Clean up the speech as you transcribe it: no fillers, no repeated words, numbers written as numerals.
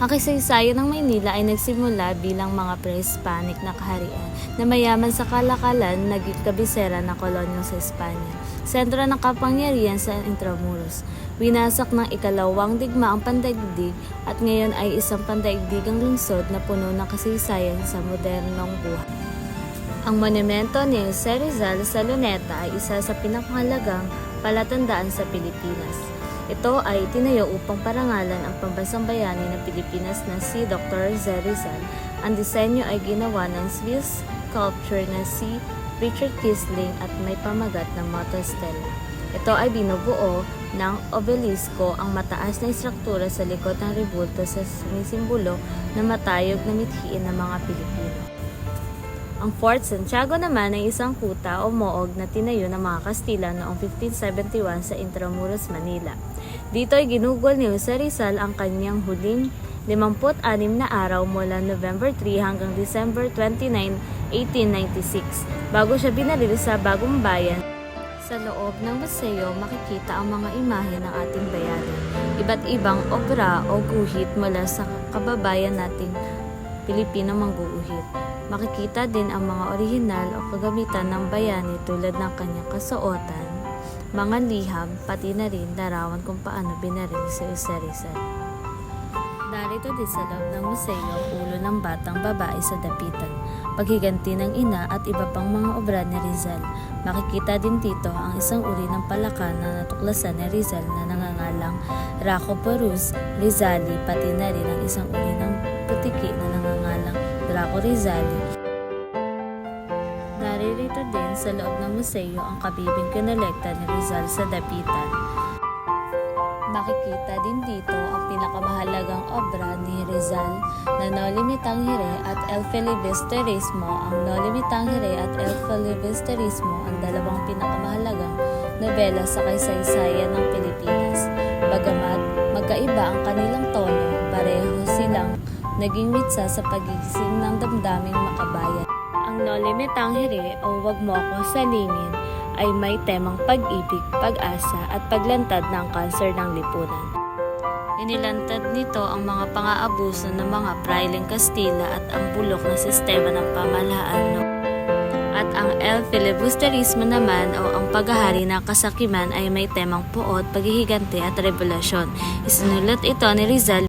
Ang kasaysayan ng Maynila ay nagsimula bilang mga pre-Hispanic na kaharian na mayaman sa kalakalan naging kabisera ng kolonyo sa Espanya. Sentro ng kapangyarihan sa Intramuros. Winasak ng ikalawang digmaang pandaigdig at ngayon ay isang pandaigdigang lungsod na puno ng kasaysayan sa modernong buhay. Ang monumento ni Jose Rizal sa Luneta ay isa sa pinakamahalagang palatandaan sa Pilipinas. Ito ay tinayo upang parangalan ang pambansang bayani ng Pilipinas na si Dr. Jose Rizal. Ang disenyo ay ginawa ng Swiss sculptor na si Richard Kisling at may pamagat na Motto Stella. Ito ay binubuo ng obelisko, ang mataas na istruktura sa likod ng rebulto sa sumisimbolo na matayog na mithiin ng mga Pilipino. Ang Fort Santiago naman ay isang kuta o moog na tinayo ng mga Kastila noong 1571 sa Intramuros, Manila. Dito ay ginugol ni Jose Rizal ang kanyang huling 56 na araw mula November 3 hanggang December 29, 1896 bago siya binaril sa Bagong Bayan. Sa loob ng museo makikita ang mga imahe ng ating bayani, iba't ibang obra o guhit mula sa kababayan nating Pilipino mangguguhit. Makikita din ang mga orihinal o kagamitan ng bayani tulad ng kanyang kasuotan, mga liham, pati na rin larawan kung paano binaril si Jose Rizal. Narito din sa loob ng museo ang ulo ng batang babae sa dapitan, paghiganti ng ina at iba pang mga obra ni Rizal. Makikita din dito ang isang uri ng palaka na natuklasan ni Rizal na nangangalang Rhacoporus rizali, pati na rin ang isang uri ng putiki na nangangalang Draco rizali. Naririto din sa loob ng museo ang kabibing kinolekta ni Rizal sa dapitan. Makikita din dito ang pinakamahalagang obra ni Rizal na Noli Me Tangere at El Filibusterismo. Ang Noli Me Tangere at El Filibusterismo ang dalawang pinakamahalagang nobela sa kasaysayan ng Pilipinas. Bagamat magkaiba ang kanilang tono, pareho silang naging mitsa sa pagigising ng damdaming makabayan. Ang Noli Me Tangere o Wag Mo Ko Salingin ay may temang pag-ibig, pag-asa at paglantad ng kanser ng lipunan. Inilantad nito ang mga pang-aabuso ng mga praileng Kastila at ang bulok na sistema ng pamahalaan. At ang El Filibusterismo naman o ang paghahari ng kasakiman ay may temang puot, paghihiganti at revolusyon. Isinulat ito ni Rizal